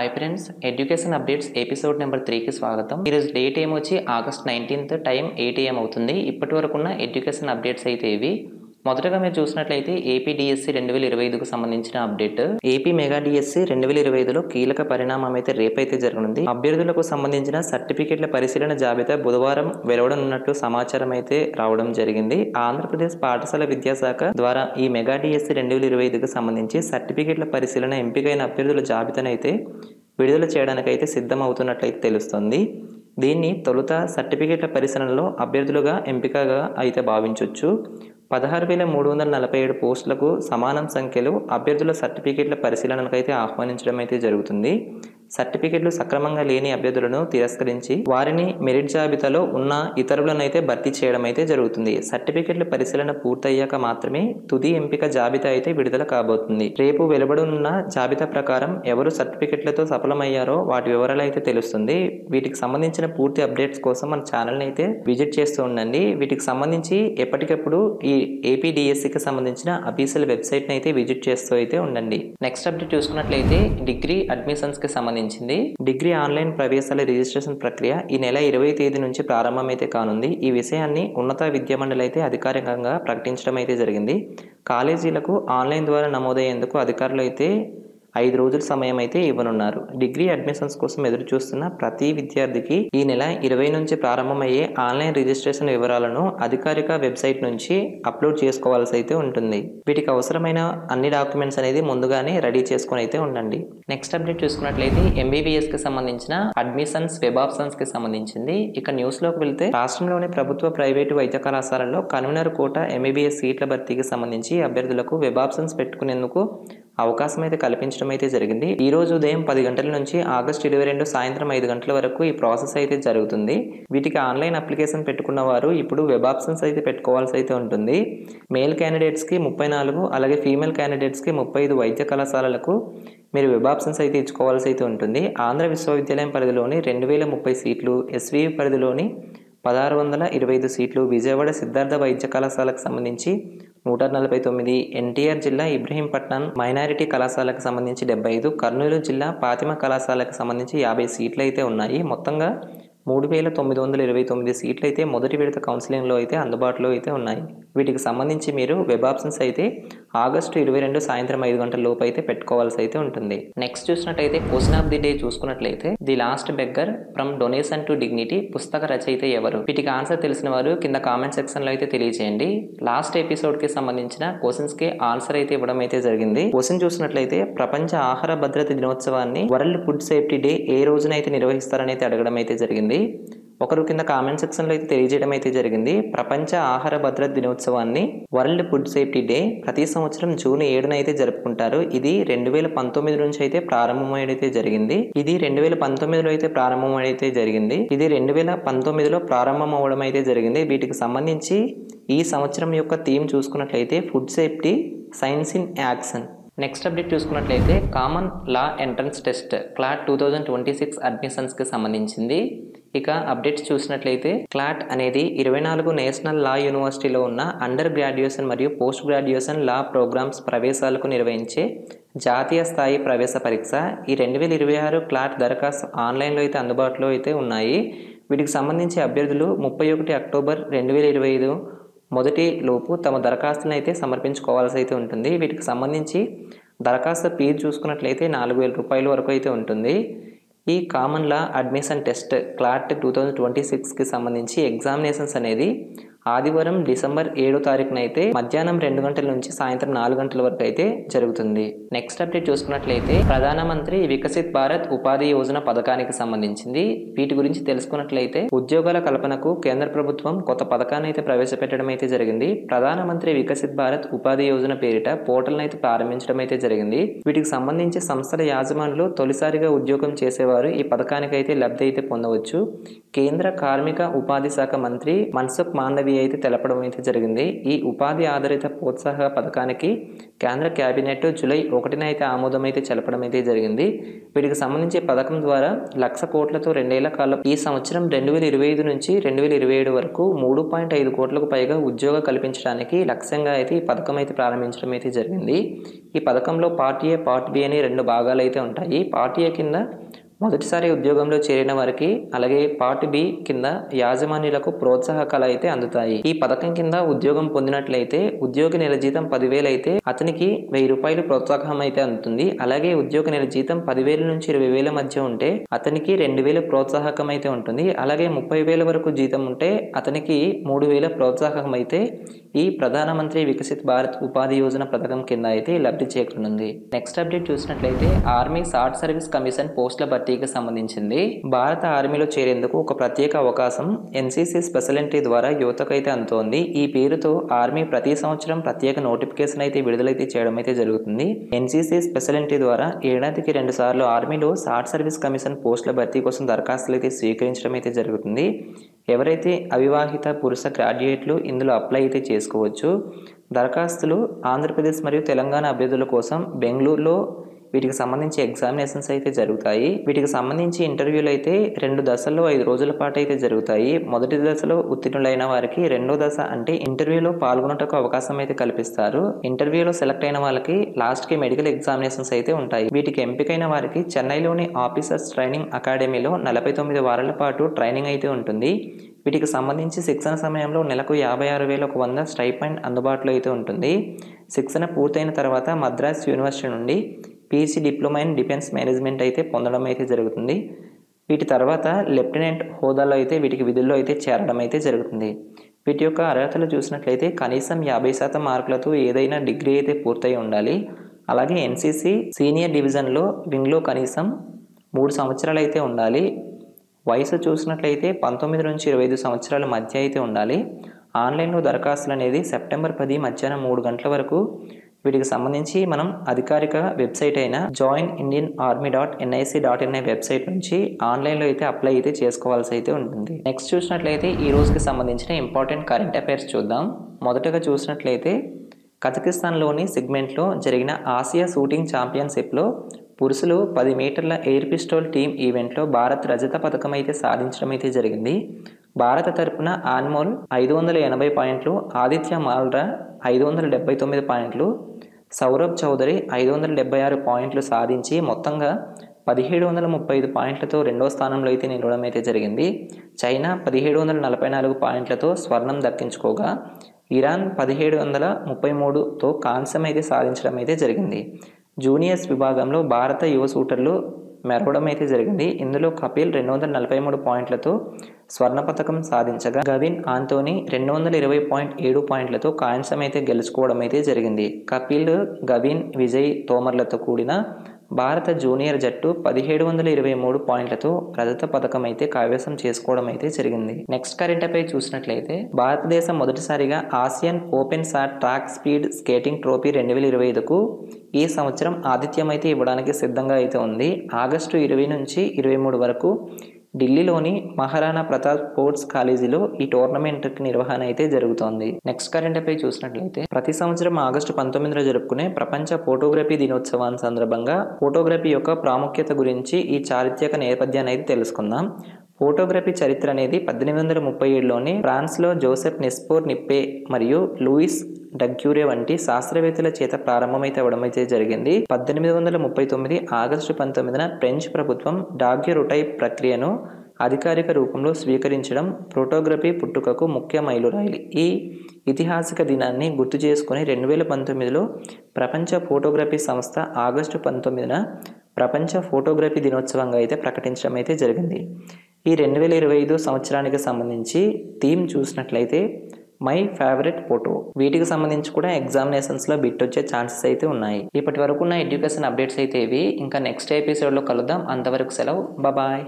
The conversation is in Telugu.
Hi friends, education updates episode number 3కి స్వాగతం. ఈరోజు డేట్ ఏమొచ్చి ఆగస్ట్ 19th, టైం 8 AM అవుతుంది. ఇప్పటి వరకు ఉన్న ఎడ్యుకేషన్ అప్డేట్స్ అయితే ఇవి. మొదటగా మీరు చూసినట్లయితే ఏపీ డిఎస్సి 2025కు సంబంధించిన అప్డేట్. ఏపీ మెగా డిఎస్సి 2025లో కీలక పరిణామం అయితే రేపైతే జరగనుంది. అభ్యర్థులకు సంబంధించిన సర్టిఫికెట్ల పరిశీలన జాబితా బుధవారం వెలువడనున్నట్లు సమాచారం అయితే రావడం జరిగింది. ఆంధ్రప్రదేశ్ పాఠశాల విద్యాశాఖ ద్వారా ఈ మెగా డిఎస్సి 2025కు సంబంధించి సర్టిఫికెట్ల పరిశీలన ఎంపికైన అభ్యర్థుల జాబితాను అయితే విడుదల చేయడానికైతే సిద్ధమవుతున్నట్లయితే తెలుస్తుంది. దీన్ని తొలుత సర్టిఫికెట్ల పరిశీలనలో అభ్యర్థులుగా ఎంపికగా అయితే భావించవచ్చు. 16,347 పోస్టులకు సమానం సంఖ్యలో అభ్యర్థుల సర్టిఫికెట్ల పరిశీలనకు అయితే ఆహ్వానించడం అయితే జరుగుతుంది. సర్టిఫికెట్లు సక్రమంగా లేని అభ్యర్థులను తిరస్కరించి వారిని మెరిట్ జాబితాలో ఉన్న ఇతరులను అయితే భర్తీ చేయడం అయితే జరుగుతుంది. సర్టిఫికెట్ల పరిశీలన పూర్తయ్యాక మాత్రమే తుది ఎంపిక జాబితా అయితే విడుదల కాబోతుంది. రేపు వెలువడనున్న జాబితా ప్రకారం ఎవరు సర్టిఫికెట్లతో సఫలమయ్యారో వాటి వివరాలు అయితే తెలుస్తుంది. వీటికి సంబంధించిన పూర్తి అప్డేట్స్ కోసం మన ఛానల్ని అయితే విజిట్ చేస్తూ ఉండండి. వీటికి సంబంధించి ఎప్పటికప్పుడు ఈ ఏపీ డిఎస్సికి సంబంధించిన అఫీషియల్ వెబ్సైట్ని అయితే విజిట్ చేస్తూ అయితే ఉండండి. నెక్స్ట్ అప్డేట్ చూసుకున్నట్లయితే డిగ్రీ అడ్మిషన్స్కి సంబంధించింది. డిగ్రీ ఆన్లైన్ ప్రవేశాల రిజిస్ట్రేషన్ ప్రక్రియ ఈ నెల 20వ తేదీ నుంచి ప్రారంభమైతే కానుంది. ఈ విషయాన్ని ఉన్నత విద్యా మండలి అయితే అధికారికంగా ప్రకటించడం అయితే జరిగింది. కాలేజీలకు ఆన్లైన్ ద్వారా నమోదయ్యేందుకు అధికారులు అయితే 5 రోజుల సమయం అయితే ఇవ్వనున్నారు. డిగ్రీ అడ్మిషన్స్ కోసం ఎదురు చూస్తున్న ప్రతి విద్యార్థికి ఈ నెల 20 నుంచి ప్రారంభమయ్యే ఆన్లైన్ రిజిస్ట్రేషన్ వివరాలను అధికారిక వెబ్సైట్ నుంచి అప్లోడ్ చేసుకోవాల్సి అయితే ఉంటుంది. వీటికి అవసరమైన అన్ని డాక్యుమెంట్స్ అనేది ముందుగానే రెడీ చేసుకుని అయితే ఉండండి. నెక్స్ట్ అప్డేట్ చూసుకున్నట్లయితే ఎంబీబీఎస్ కి సంబంధించిన అడ్మిషన్స్ వెబ్ ఆప్షన్స్ కి సంబంధించింది. ఇక న్యూస్ లోకి వెళ్తే రాష్ట్రంలోని ప్రభుత్వ ప్రైవేటు వైద్య కళాశాలల్లో కన్వీనర్ కోట ఎంబీబీఎస్ సీట్ల భర్తీకి సంబంధించి అభ్యర్థులకు వెబ్ ఆప్షన్స్ పెట్టుకునేందుకు అవకాశం అయితే కల్పించడం అయితే జరిగింది. ఈ రోజు ఉదయం 10 గంటల నుంచి ఆగస్టు 22 సాయంత్రం 5 గంటల వరకు ఈ ప్రాసెస్ అయితే జరుగుతుంది. వీటికి ఆన్లైన్ అప్లికేషన్ పెట్టుకున్న వారు ఇప్పుడు వెబ్ ఆప్షన్స్ అయితే పెట్టుకోవాల్సి అయితే ఉంటుంది. మేల్ క్యాండిడేట్స్కి 34, అలాగే ఫీమేల్ క్యాండిడేట్స్కి 35 వైద్య కళాశాలలకు మీరు వెబ్ ఆప్షన్స్ అయితే ఇచ్చుకోవాల్సి అయితే ఉంటుంది. ఆంధ్ర విశ్వవిద్యాలయం పరిధిలోని 2030 సీట్లు, ఎస్వీయు పరిధిలోని 1625 సీట్లు, విజయవాడ సిద్ధార్థ వైద్య కళాశాలకు సంబంధించి 149, ఎన్టీఆర్ జిల్లా ఇబ్రహీంపట్నం మైనారిటీ కళాశాలకు సంబంధించి 75, కర్నూలు జిల్లా ఫాతిమా కళాశాలకు సంబంధించి 50 సీట్లు అయితే ఉన్నాయి. మొత్తంగా 3,929 సీట్లు అయితే మొదటి విడత కౌన్సిలింగ్లో అయితే అందుబాటులో అయితే ఉన్నాయి. వీటికి సంబంధించి మీరు వెబ్ ఆప్షన్స్ అయితే ఆగస్టు 22 సాయంత్రం 5 గంటల లోపు అయితే పెట్టుకోవాల్సి అయితే ఉంటుంది. నెక్స్ట్ చూసినట్లయితే క్వశ్చన్ ఆఫ్ ది డే చూసుకున్నట్లయితే the last beggar from donation to dignity పుస్తక రచయిత ఎవరు? వీటికి ఆన్సర్ తెలిసిన వారు కింద కామెంట్ సెక్షన్ లో అయితే తెలియజేయండి. లాస్ట్ ఎపిసోడ్ కి సంబంధించిన క్వశ్చన్స్ కి ఆన్సర్ అయితే ఇవ్వడం అయితే జరిగింది. క్వశ్చన్ చూసినట్లయితే ప్రపంచ ఆహార భద్రత దినోత్సవాన్ని వరల్డ్ ఫుడ్ సేఫ్టీ డే ఏ రోజున అయితే నిర్వహిస్తారని అయితే అడగడం అయితే జరిగింది. ఒకరు కింద కామెంట్ సెక్షన్ లో అయితే తెలియజేయడం అయితే జరిగింది. ప్రపంచ ఆహార భద్రత దినోత్సవాన్ని వరల్డ్ ఫుడ్ సేఫ్టీ డే ప్రతి సంవత్సరం జూన్ 7న అయితే జరుపుకుంటారు. ఇది 2019 నుంచి అయితే ప్రారంభమైతే జరిగింది. ఇది 2019లో అయితే ప్రారంభమైతే జరిగింది. ఇది 2019లో ప్రారంభం అవడం అయితే జరిగింది. వీటికి సంబంధించి ఈ సంవత్సరం యొక్క థీమ్ చూసుకున్నట్లయితే food safety science in action. Next update చూసుకున్నట్లయితే common law entrance test CLAT 2026 అడ్మిషన్స్కి సంబంధించింది. ఇక అప్డేట్స్ చూసినట్లయితే క్లాట్ అనేది 24 నేషనల్ లా యూనివర్సిటీలో ఉన్న అండర్ గ్రాడ్యుయేషన్ మరియు పోస్ట్ గ్రాడ్యుయేషన్ లా ప్రోగ్రామ్స్ ప్రవేశాలకు నిర్వహించే జాతీయ స్థాయి ప్రవేశ పరీక్ష. ఈ 2026 క్లాట్ దరఖాస్తు ఆన్లైన్లో అయితే అందుబాటులో అయితే ఉన్నాయి. వీటికి సంబంధించి అభ్యర్థులు 31 అక్టోబర్ 2025 మొదటి లోపు తమ దరఖాస్తులను అయితే సమర్పించుకోవాల్సి అయితే ఉంటుంది. వీటికి సంబంధించి దరఖాస్తు ఫీజు చూసుకున్నట్లయితే 4,000 రూపాయల వరకు అయితే ఉంటుంది. ఈ common law admission test CLAT 2026కి సంబంధించి ఎగ్జామినేషన్స్ అనేది ఆదివారం డిసెంబర్ 7వ తారీఖున అయితే మధ్యాహ్నం 2 గంటల నుంచి సాయంత్రం 4 గంటల వరకు అయితే జరుగుతుంది. నెక్స్ట్ అప్డేట్ చూసుకున్నట్లయితే ప్రధానమంత్రి వికసిత్ భారత్ ఉపాధి యోజన పథకానికి సంబంధించింది. వీటి గురించి తెలుసుకున్నట్లయితే ఉద్యోగాల కల్పనకు కేంద్ర ప్రభుత్వం కొత్త పథకాన్ని అయితే ప్రవేశపెట్టడం అయితే జరిగింది. ప్రధానమంత్రి వికసిత్ భారత్ ఉపాధి యోజన పేరిట పోర్టల్ని అయితే ప్రారంభించడం అయితే జరిగింది. వీటికి సంబంధించి సంస్థల యాజమానులు తొలిసారిగా ఉద్యోగం చేసేవారు ఈ పథకానికి అయితే లబ్ధి అయితే పొందవచ్చు. కేంద్ర కార్మిక ఉపాధి శాఖ మంత్రి మన్సుఖ్ మాండవీయ ఉపాధి అయితే తెలపడం అయితే జరిగింది. ఈ ఉపాధి ఆధారిత ప్రోత్సాహ పథకానికి కేంద్ర కేబినెట్ జూలై 1న అయితే ఆమోదం అయితే తెలపడం అయితే జరిగింది. వీటికి సంబంధించి పథకం ద్వారా 1,00,000 కోట్లతో 2 ఏళ్ల కాలం ఈ సంవత్సరం 2025 నుంచి 2027 వరకు 3.5 కోట్లకు పైగా ఉద్యోగ కల్పించడానికి లక్ష్యంగా అయితే ఈ పథకం అయితే ప్రారంభించడం అయితే జరిగింది. ఈ పథకంలో పార్ట్ ఏ, పార్ట్ బి అని 2 భాగాలు అయితే ఉంటాయి. పార్ట్ ఏ కింద మొదటిసారి ఉద్యోగంలో చేరిన వారికి, అలాగే పార్ట్ బి కింద యాజమాన్యులకు ప్రోత్సాహకాలు అయితే అందుతాయి. ఈ పథకం కింద ఉద్యోగం పొందినట్లయితే ఉద్యోగి నెల జీతం 10,000 అయితే అతనికి 1,000 రూపాయలు ప్రోత్సాహం అయితే అందుతుంది. అలాగే ఉద్యోగి నెల జీతం 10,000 నుంచి 20,000 మధ్య ఉంటే అతనికి 2,000 ప్రోత్సాహకం అయితే ఉంటుంది. అలాగే 30,000 వరకు జీతం ఉంటే అతనికి 3,000 ప్రోత్సాహకం అయితే ఈ ప్రధానమంత్రి వికసిత్ భారత్ ఉపాధి యోజన పథకం కింద అయితే లబ్ధి చేకూరనుంది. నెక్స్ట్ అప్డేట్ చూసినట్లయితే ఆర్మీ షార్ట్ సర్వీస్ కమిషన్ పోస్టుల భర్తీకి సంబంధించింది. భారత ఆర్మీలో చేరేందుకు ఒక ప్రత్యేక అవకాశం ఎన్సీసీ స్పెషల్ ఎంట్రీ ద్వారా యువతకు అయితే అందుతోంది. ఈ పేరుతో ఆర్మీ ప్రతి సంవత్సరం ప్రత్యేక నోటిఫికేషన్ అయితే విడుదలైతే చేయడం అయితే జరుగుతుంది. ఎన్సీసీ స్పెషల్ ఎంట్రీ ద్వారా ఏడాదికి 2 సార్లు ఆర్మీలో షార్ట్ సర్వీస్ కమిషన్ పోస్టుల భర్తీ కోసం దరఖాస్తులు అయితే స్వీకరించడం అయితే జరుగుతుంది. ఎవరైతే అవివాహిత పురుష గ్రాడ్యుయేట్లు ఇందులో అప్లై అయితే చేసుకోవచ్చు. దరఖాస్తులు ఆంధ్రప్రదేశ్ మరియు తెలంగాణ అభ్యర్థుల కోసం బెంగళూరులో వీటికి సంబంధించి ఎగ్జామినేషన్స్ అయితే జరుగుతాయి. వీటికి సంబంధించి ఇంటర్వ్యూలు అయితే 2 దశల్లో 5 రోజుల పాటు అయితే జరుగుతాయి. మొదటి దశలో ఉత్తీర్ణులైన వారికి రెండో దశ అంటే ఇంటర్వ్యూలో పాల్గొనటకు అవకాశం అయితే కల్పిస్తారు. ఇంటర్వ్యూలో సెలెక్ట్ అయిన వాళ్ళకి లాస్ట్కి మెడికల్ ఎగ్జామినేషన్స్ అయితే ఉంటాయి. వీటికి ఎంపికైన వారికి చెన్నైలోని ఆఫీసర్స్ ట్రైనింగ్ అకాడమీలో 49 వారాల పాటు ట్రైనింగ్ అయితే ఉంటుంది. వీటికి సంబంధించి శిక్షణ సమయంలో నెలకు 56,100 స్టైపెండ్ అందుబాటులో అయితే ఉంటుంది. శిక్షణ పూర్తయిన తర్వాత మద్రాస్ యూనివర్సిటీ నుండి PG diploma in defence management అయితే పొందడం అయితే జరుగుతుంది. వీటి తర్వాత లెఫ్టినెంట్ హోదాలో అయితే వీటికి విధుల్లో అయితే చేరడం అయితే జరుగుతుంది. వీటి యొక్క అర్హతలు చూసినట్లయితే కనీసం 50% మార్కులతో ఏదైనా డిగ్రీ అయితే పూర్తయి ఉండాలి. అలాగే ఎన్సీసీ సీనియర్ డివిజన్లో వింగ్లో కనీసం 3 సంవత్సరాలు అయితే ఉండాలి. వయసు చూసినట్లయితే 19 నుంచి 25 సంవత్సరాల మధ్య అయితే ఉండాలి. ఆన్లైన్లో దరఖాస్తులు అనేది సెప్టెంబర్ 10 మధ్యాహ్నం 3 గంటల వరకు వీటికి సంబంధించి మనం అధికారిక వెబ్సైట్ అయిన joinindianarmy.nic.in వెబ్సైట్ నుంచి ఆన్లైన్లో అయితే అప్లై అయితే చేసుకోవాల్సి అయితే ఉంటుంది. నెక్స్ట్ చూసినట్లయితే ఈ రోజుకి సంబంధించిన ఇంపార్టెంట్ కరెంట్ అఫైర్స్ చూద్దాం. మొదటగా చూసినట్లయితే కజకిస్తాన్లోని సిగ్మెంట్లో జరిగిన ఆసియా షూటింగ్ ఛాంపియన్షిప్లో పురుషులు 10 మీటర్ల ఎయిర్ పిస్టోల్ టీమ్ ఈవెంట్లో భారత్ రజత పథకం అయితే సాధించడం అయితే జరిగింది. భారత తరపున ఆన్మోల్ 580 పాయింట్లు, ఆదిత్య మాల్రా 579 పాయింట్లు, సౌరభ్ చౌదరి 576 పాయింట్లు సాధించి మొత్తంగా 1735 పాయింట్లతో రెండో స్థానంలో అయితే నిలవడం అయితే జరిగింది. చైనా 1744 పాయింట్లతో స్వర్ణం దక్కించుకోగా ఇరాన్ 1733తో కాంస్యం అయితే సాధించడం అయితే జరిగింది. జూనియర్స్ విభాగంలో భారత యువ షూటర్లు మెరవడం అయితే జరిగింది. ఇందులో కపిల్ 243 పాయింట్లతో స్వర్ణ పథకం సాధించగా గవిన్ ఆంటోనీ 220.7 పాయింట్లతో కాంస్యం అయితే గెలుచుకోవడం అయితే జరిగింది. కపిల్, గవిన్, విజయ్ తోమర్లతో కూడిన భారత జూనియర్ జట్టు 1723 పాయింట్లతో రజత పథకం అయితే కైవసం చేసుకోవడం అయితే జరిగింది. నెక్స్ట్ కరెంట్ అఫైర్ చూసినట్లయితే భారతదేశం మొదటిసారిగా Asian open short track speed skating trophy 2025కు ఈ సంవత్సరం ఆతిథ్యం అయితే ఇవ్వడానికి సిద్ధంగా అయితే ఉంది. ఆగస్టు 20 నుంచి 23 వరకు ఢిల్లీలోని మహారాణా ప్రతాప్ స్పోర్ట్స్ కాలేజీలో ఈ టోర్నమెంట్ నిర్వహణ అయితే జరుగుతోంది. నెక్స్ట్ కరెంట్ అఫైర్ చూసినట్లయితే ప్రతి సంవత్సరం ఆగస్టు 19న జరుపుకునే ప్రపంచ ఫోటోగ్రఫీ దినోత్సవాన్ని సందర్భంగా ఫోటోగ్రఫీ యొక్క ప్రాముఖ్యత గురించి ఈ చారిత్రక నేపథ్యాన్ని అయితే తెలుసుకుందాం. ఫోటోగ్రఫీ చరిత్ర అనేది 1837లోని ఫ్రాన్స్లో జోసెఫ్ నెస్పోర్ నిప్పే మరియు లూయిస్ డగ్యూరే వంటి శాస్త్రవేత్తల చేత ప్రారంభమైతే అవ్వడం అయితే జరిగింది. 1839 ఆగస్టు 19న ఫ్రెంచ్ ప్రభుత్వం డాగ్యురోటైప్ ప్రక్రియను అధికారిక రూపంలో స్వీకరించడం ఫోటోగ్రఫీ పుట్టుకకు ముఖ్య మైలురాయి. ఈ ఐతిహాసిక దినాన్ని గుర్తు చేసుకుని 2019లో ప్రపంచ ఫోటోగ్రఫీ సంస్థ ఆగస్టు 19న ప్రపంచ ఫోటోగ్రఫీ దినోత్సవంగా అయితే ప్రకటించడం అయితే జరిగింది. ఈ 2025 సంవత్సరానికి సంబంధించి థీమ్ చూసినట్లయితే మై ఫేవరెట్ ఫోటో. వీటికి సంబంధించి కూడా ఎగ్జామినేషన్స్లో బిట్ వచ్చే ఛాన్సెస్ అయితే ఉన్నాయి. ఇప్పటి వరకు ఉన్న ఎడ్యుకేషన్ అప్డేట్స్ అయితే ఇవి. ఇంకా నెక్స్ట్ ఎపిసోడ్లో కలుద్దాం. అంతవరకు సెలవు. బాయ్.